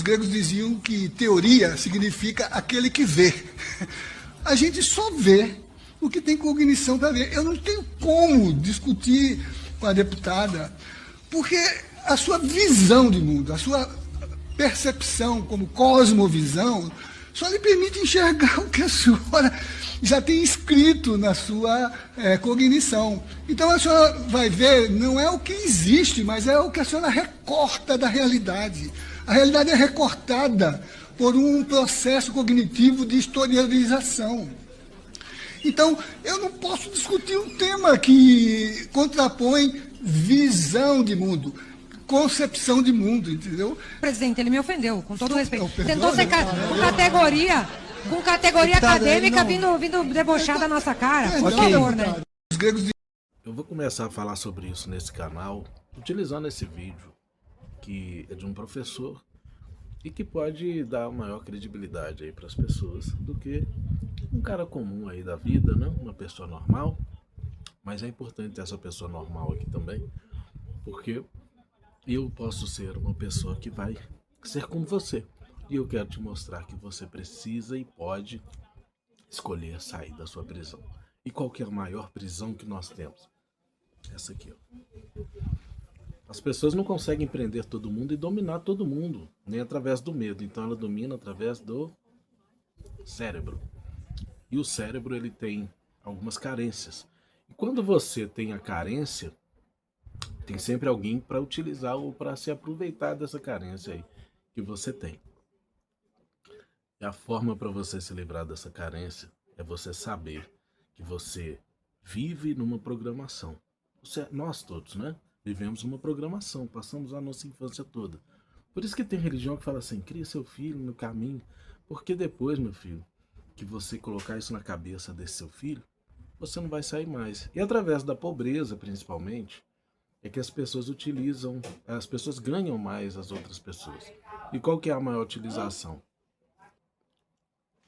gregos diziam que teoria significa aquele que vê. A gente só vê o que tem cognição para ver. Eu não tenho como discutir com a deputada, porque a sua visão de mundo, a sua percepção como cosmovisão, só lhe permite enxergar o que a senhora já tem escrito na sua cognição. Então a senhora vai ver, não é o que existe, mas é o que a senhora recorta da realidade. A realidade é recortada por um processo cognitivo de historialização. Então, eu não posso discutir um tema que contrapõe visão de mundo, concepção de mundo, entendeu? Presidente, ele me ofendeu, com todo respeito. Tentou ser com categoria acadêmica vindo debochar da nossa cara. Por favor, né? Eu vou começar a falar sobre isso nesse canal, utilizando esse vídeo, que é de um professor, e que pode dar maior credibilidade aí para as pessoas do que um cara comum aí da vida, né? Uma pessoa normal. Mas é importante ter essa pessoa normal aqui também, porque eu posso ser uma pessoa que vai ser como você. E eu quero te mostrar que você precisa e pode escolher sair da sua prisão. E qual que é a maior prisão que nós temos? Essa aqui, ó. As pessoas não conseguem prender todo mundo e dominar todo mundo, nem através do medo. Então ela domina através do cérebro. E o cérebro, ele tem algumas carências. E quando você tem a carência, tem sempre alguém para utilizar ou para se aproveitar dessa carência aí que você tem. E a forma para você se livrar dessa carência é você saber que você vive numa programação. Nós todos, né? Vivemos uma programação, passamos a nossa infância toda. Por isso que tem religião que fala assim, cria seu filho no caminho, porque depois, meu filho, que você colocar isso na cabeça desse seu filho, você não vai sair mais. E através da pobreza, principalmente, é que as pessoas ganham mais as outras pessoas. E qual que é a maior utilização?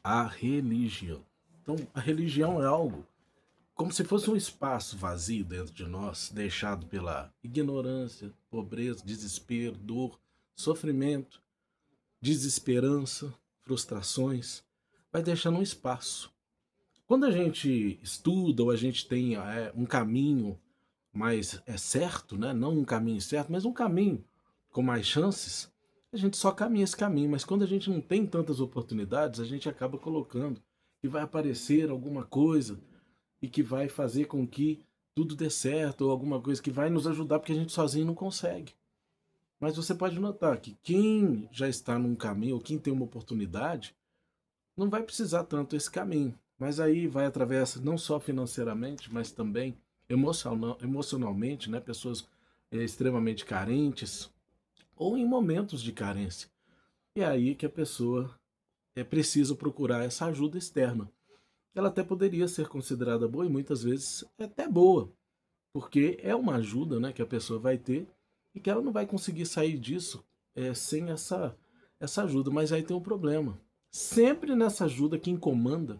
A religião. Então, a religião é algo como se fosse um espaço vazio dentro de nós, deixado pela ignorância, pobreza, desespero, dor, sofrimento, desesperança, frustrações. Vai deixando um espaço. Quando a gente estuda ou a gente tem um caminho mais certo, né? Não um caminho certo, mas um caminho com mais chances, a gente só caminha esse caminho. Mas quando a gente não tem tantas oportunidades, a gente acaba colocando que vai aparecer alguma coisa e que vai fazer com que tudo dê certo, ou alguma coisa que vai nos ajudar, porque a gente sozinho não consegue. Mas você pode notar que quem já está num caminho, ou quem tem uma oportunidade, não vai precisar tanto esse caminho. Mas aí vai através, não só financeiramente, mas também emocionalmente, né? Pessoas extremamente carentes, ou em momentos de carência. E é aí que a pessoa precisa procurar essa ajuda externa. Ela até poderia ser considerada boa e muitas vezes é até boa, porque é uma ajuda, né, que a pessoa vai ter e que ela não vai conseguir sair disso sem essa ajuda. Mas aí tem um problema. Sempre nessa ajuda quem comanda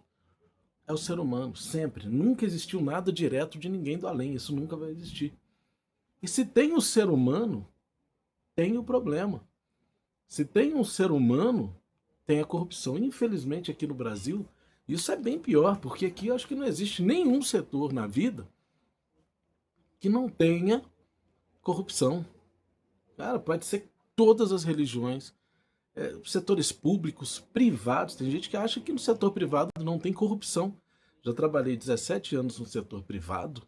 é o ser humano, sempre. Nunca existiu nada direto de ninguém do além, isso nunca vai existir. E se tem o ser humano, tem o problema. Se tem um ser humano, tem a corrupção. Infelizmente aqui no Brasil, isso é bem pior, porque aqui eu acho que não existe nenhum setor na vida que não tenha corrupção. Cara, pode ser todas as religiões, setores públicos, privados. Tem gente que acha que no setor privado não tem corrupção. Já trabalhei 17 anos no setor privado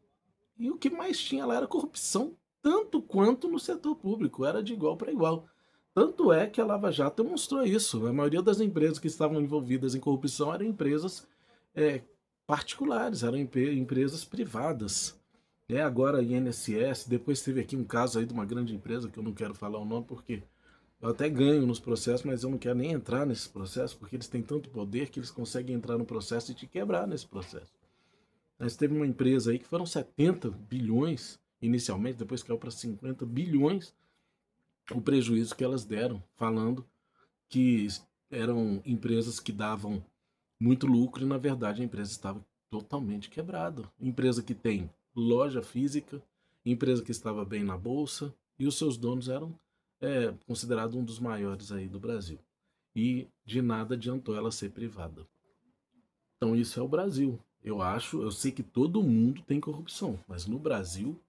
e o que mais tinha lá era corrupção, tanto quanto no setor público, era de igual para igual. Tanto é que a Lava Jato demonstrou isso. A maioria das empresas que estavam envolvidas em corrupção eram empresas particulares, eram empresas privadas. Agora a INSS, depois teve aqui um caso aí de uma grande empresa, que eu não quero falar o nome porque eu até ganho nos processos, mas eu não quero nem entrar nesse processo, porque eles têm tanto poder que eles conseguem entrar no processo e te quebrar nesse processo. Mas teve uma empresa aí que foram 70 bilhões inicialmente, depois caiu para 50 bilhões o prejuízo que elas deram, falando que eram empresas que davam muito lucro e na verdade a empresa estava totalmente quebrada. Empresa que tem loja física, empresa que estava bem na bolsa e os seus donos eram é considerado um dos maiores aí do Brasil. E de nada adiantou ela ser privada. Então isso é o Brasil. Eu sei que todo mundo tem corrupção, mas no Brasil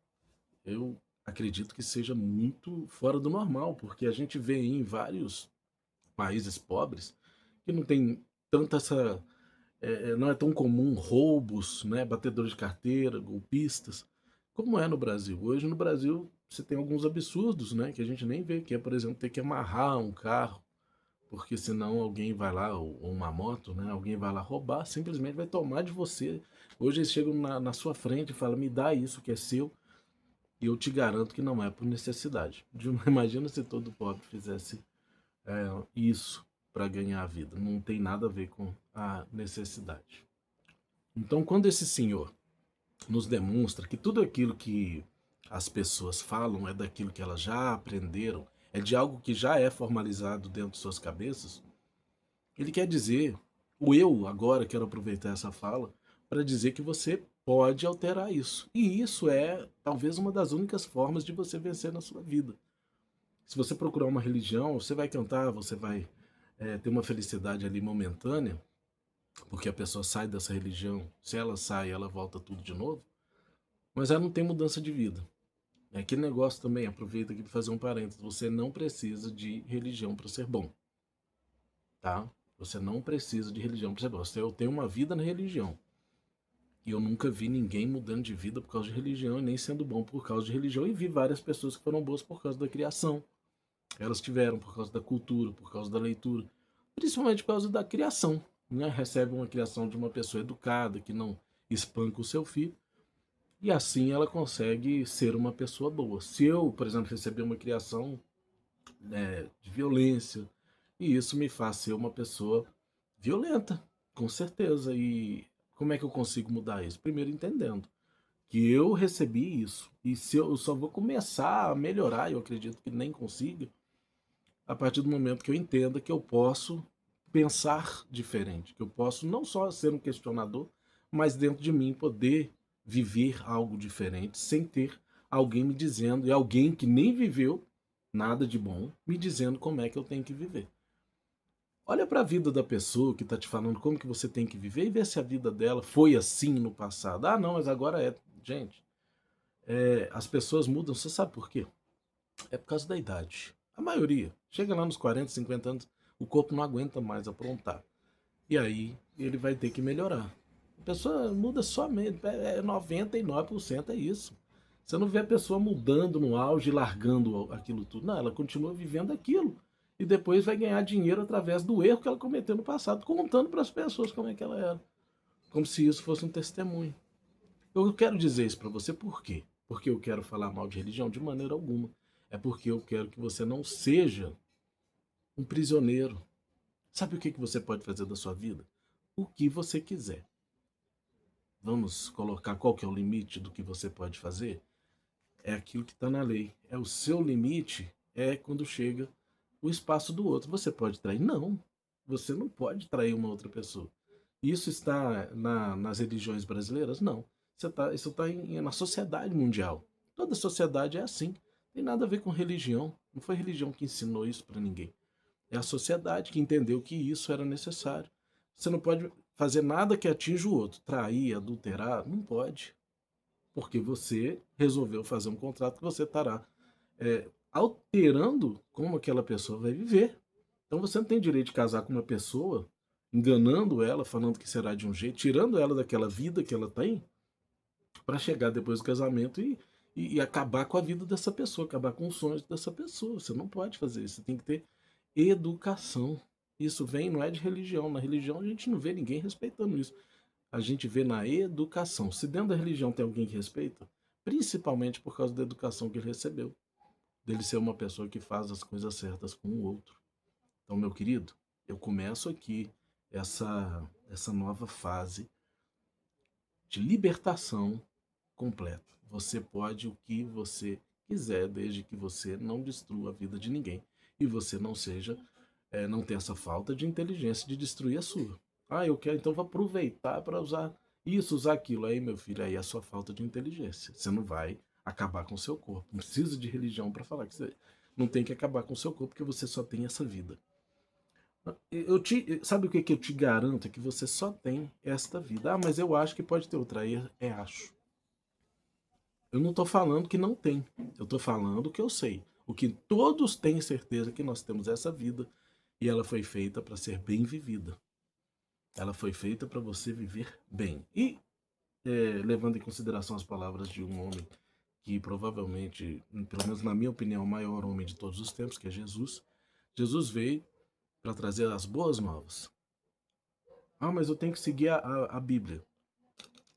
eu acredito que seja muito fora do normal, porque a gente vê em vários países pobres que não tem tanta essa. Não é tão comum roubos, né, batedores de carteira, golpistas, como é no Brasil. Hoje no Brasil você tem alguns absurdos, né, que a gente nem vê, que é, por exemplo, ter que amarrar um carro, porque senão alguém vai lá, ou uma moto, né, alguém vai lá roubar, simplesmente vai tomar de você. Hoje eles chegam na sua frente e falam, me dá isso que é seu, e eu te garanto que não é por necessidade. Imagina se todo pobre fizesse isso para ganhar a vida. Não tem nada a ver com a necessidade. Então, quando esse senhor nos demonstra que tudo aquilo que as pessoas falam é daquilo que elas já aprenderam, é de algo que já é formalizado dentro de suas cabeças, ele quer dizer, o eu agora quero aproveitar essa fala para dizer que você pode alterar isso. E isso é talvez uma das únicas formas de você vencer na sua vida. Se você procurar uma religião, você vai cantar, você vai ter uma felicidade ali momentânea, porque a pessoa sai dessa religião, se ela sai, ela volta tudo de novo, mas ela não tem mudança de vida. É aquele negócio também, aproveita aqui para fazer um parênteses, você não precisa de religião para ser bom, tá? Você não precisa de religião para ser bom. Eu tenho uma vida na religião, e eu nunca vi ninguém mudando de vida por causa de religião, e nem sendo bom por causa de religião, e vi várias pessoas que foram boas por causa da criação. Elas tiveram por causa da cultura, por causa da leitura, principalmente por causa da criação, né? Recebe uma criação de uma pessoa educada, que não espanca o seu filho, e assim ela consegue ser uma pessoa boa. Se eu, por exemplo, receber uma criação de violência, e isso me faz ser uma pessoa violenta, com certeza. E como é que eu consigo mudar isso? Primeiro entendendo que eu recebi isso, e se eu só vou começar a melhorar, eu acredito que nem consiga, a partir do momento que eu entenda que eu posso pensar diferente, que eu posso não só ser um questionador, mas dentro de mim poder viver algo diferente sem ter alguém me dizendo, e alguém que nem viveu nada de bom, me dizendo como é que eu tenho que viver. Olha para a vida da pessoa que está te falando como que você tem que viver e vê se a vida dela foi assim no passado. Ah, não, mas agora é. Gente, as pessoas mudam, você sabe por quê? É por causa da idade. A maioria. Chega lá nos 40, 50 anos, o corpo não aguenta mais aprontar. E aí ele vai ter que melhorar. A pessoa muda somente, 99% é isso. Você não vê a pessoa mudando no auge e largando aquilo tudo. Não, ela continua vivendo aquilo. E depois vai ganhar dinheiro através do erro que ela cometeu no passado, contando para as pessoas como é que ela era. Como se isso fosse um testemunho. Eu quero dizer isso para você por quê? Porque eu quero falar mal de religião? De maneira alguma. É porque eu quero que você não seja um prisioneiro. Sabe o que você pode fazer da sua vida? O que você quiser. Vamos colocar qual que é o limite do que você pode fazer? É aquilo que está na lei. É o seu limite, é quando chega o espaço do outro. Você pode trair? Não. Você não pode trair uma outra pessoa. Isso está nas religiões brasileiras? Não. Isso está na sociedade mundial. Toda sociedade é assim. Não tem nada a ver com religião. Não foi religião que ensinou isso para ninguém. É a sociedade que entendeu que isso era necessário. Você não pode fazer nada que atinja o outro. Trair, adulterar, não pode. Porque você resolveu fazer um contrato que você estará alterando como aquela pessoa vai viver. Então você não tem direito de casar com uma pessoa, enganando ela, falando que será de um jeito, tirando ela daquela vida que ela tem, para chegar depois do casamento e acabar com a vida dessa pessoa, acabar com os sonhos dessa pessoa. Você não pode fazer isso. Você tem que ter educação. Isso vem, não é de religião. Na religião a gente não vê ninguém respeitando isso. A gente vê na educação. Se dentro da religião tem alguém que respeita, principalmente por causa da educação que ele recebeu, dele ser uma pessoa que faz as coisas certas com o outro. Então, meu querido, eu começo aqui essa nova fase de libertação completa. Você pode o que você quiser, desde que você não destrua a vida de ninguém e você não seja, não tenha essa falta de inteligência de destruir a sua. Ah, eu quero, então vou aproveitar para usar isso, usar aquilo. Aí, meu filho, aí é a sua falta de inteligência. Você não vai acabar com o seu corpo. Não precisa de religião para falar que você não tem que acabar com o seu corpo, porque você só tem essa vida. Sabe o que eu te garanto? É que você só tem esta vida. Ah, mas eu acho que pode ter outra. Aí acho. Eu não estou falando que não tem. Eu estou falando que eu sei. O que todos têm certeza é que nós temos essa vida e ela foi feita para ser bem vivida. Ela foi feita para você viver bem. E, levando em consideração as palavras de um homem que provavelmente, pelo menos na minha opinião, é o maior homem de todos os tempos, que é Jesus. Jesus veio para trazer as boas novas. Ah, mas eu tenho que seguir a Bíblia.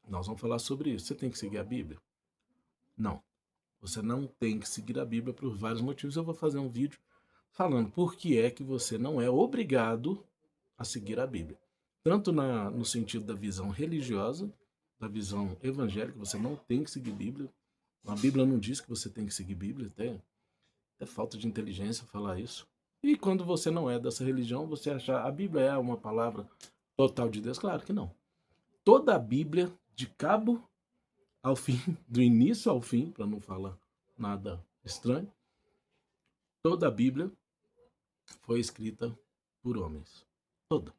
Nós vamos falar sobre isso. Você tem que seguir a Bíblia? Não. Você não tem que seguir a Bíblia por vários motivos. Eu vou fazer um vídeo falando por que é que você não é obrigado a seguir a Bíblia. Tanto no sentido da visão religiosa, da visão evangélica, você não tem que seguir Bíblia. A Bíblia não diz que você tem que seguir Bíblia, até falta de inteligência falar isso. E quando você não é dessa religião, você achar a Bíblia é uma palavra total de Deus? Claro que não. Toda a Bíblia, de cabo ao fim, do início ao fim, para não falar nada estranho, toda a Bíblia foi escrita por homens. Toda.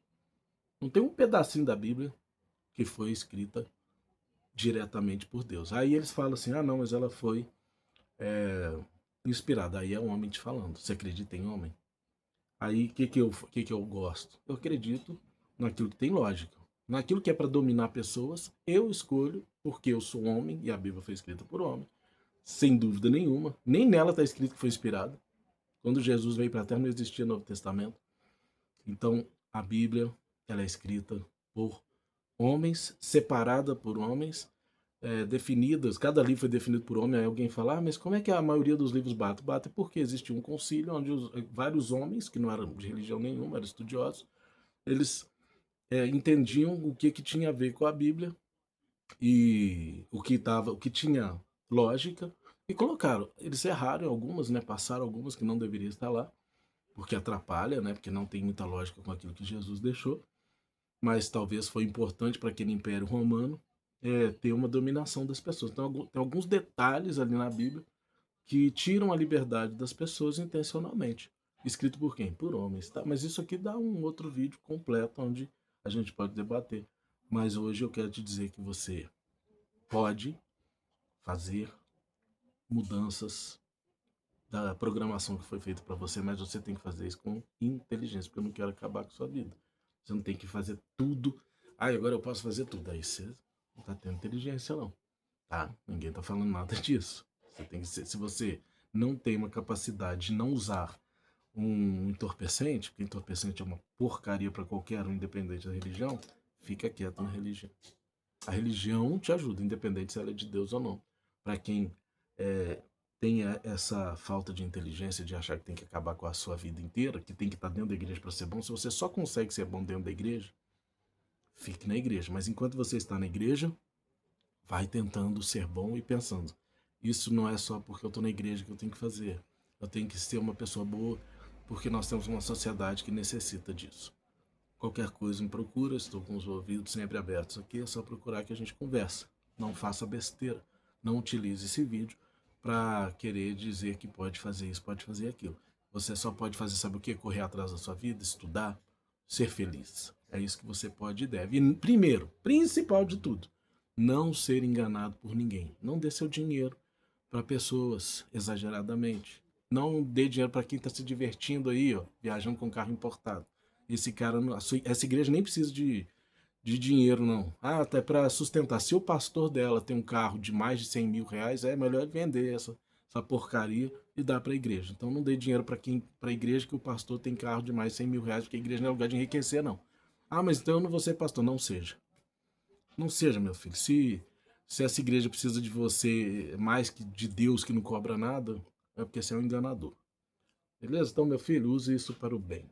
Não tem um pedacinho da Bíblia que foi escrita diretamente por Deus. Aí eles falam assim, não, mas ela foi inspirada. Aí é um homem te falando. Você acredita em homem? Aí o que eu gosto? Eu acredito naquilo que tem lógica. Naquilo que é para dominar pessoas, eu escolho, porque eu sou homem e a Bíblia foi escrita por homem, sem dúvida nenhuma. Nem nela está escrito que foi inspirada. Quando Jesus veio para a Terra não existia Novo Testamento. Então a Bíblia ela é escrita por homens, separada por homens, definidas. Cada livro foi definido por homem. Aí alguém fala, mas como é que a maioria dos livros bate? Bate porque existe um concílio onde vários homens, que não eram de religião nenhuma, eram estudiosos, eles entendiam o que tinha a ver com a Bíblia e o que tinha lógica e colocaram. Eles erraram algumas, né? Passaram algumas que não deveriam estar lá, porque atrapalha, né? Porque não tem muita lógica com aquilo que Jesus deixou. Mas talvez foi importante para aquele Império Romano ter uma dominação das pessoas. Então tem alguns detalhes ali na Bíblia que tiram a liberdade das pessoas intencionalmente. Escrito por quem? Por homens, tá? Mas isso aqui dá um outro vídeo completo onde a gente pode debater. Mas hoje eu quero te dizer que você pode fazer mudanças da programação que foi feita para você, mas você tem que fazer isso com inteligência, porque eu não quero acabar com a sua vida. Você não tem que fazer tudo. Agora eu posso fazer tudo. Aí você não está tendo inteligência, não. Tá? Ninguém está falando nada disso. Você tem que ser, se você não tem uma capacidade de não usar um entorpecente, porque entorpecente é uma porcaria para qualquer um, independente da religião, fica quieto na religião. A religião te ajuda, independente se ela é de Deus ou não. Para quem tem essa falta de inteligência de achar que tem que acabar com a sua vida inteira, que tem que estar dentro da igreja para ser bom, se você só consegue ser bom dentro da igreja, fique na igreja. Mas enquanto você está na igreja, vai tentando ser bom e pensando, isso não é só porque eu estou na igreja que eu tenho que fazer. Eu tenho que ser uma pessoa boa, porque nós temos uma sociedade que necessita disso. Qualquer coisa me procura, estou com os ouvidos sempre abertos aqui, é só procurar que a gente conversa. Não faça besteira, não utilize esse vídeo para querer dizer que pode fazer isso, pode fazer aquilo. Você só pode fazer, sabe o quê? Correr atrás da sua vida, estudar, ser feliz. É isso que você pode e deve. E primeiro, principal de tudo, não ser enganado por ninguém. Não dê seu dinheiro para pessoas exageradamente. Não dê dinheiro para quem está se divertindo aí, viajando com carro importado. Esse cara, essa igreja nem precisa de dinheiro, não. Até para sustentar. Se o pastor dela tem um carro de mais de 100 mil reais, é melhor vender essa porcaria e dar para a igreja. Então não dê dinheiro para a igreja que o pastor tem carro de mais de 100 mil reais, porque a igreja não é lugar de enriquecer, não. Mas então eu não vou ser pastor. Não seja. Não seja, meu filho. Se essa igreja precisa de você mais que de Deus que não cobra nada, é porque você é um enganador. Beleza? Então, meu filho, use isso para o bem.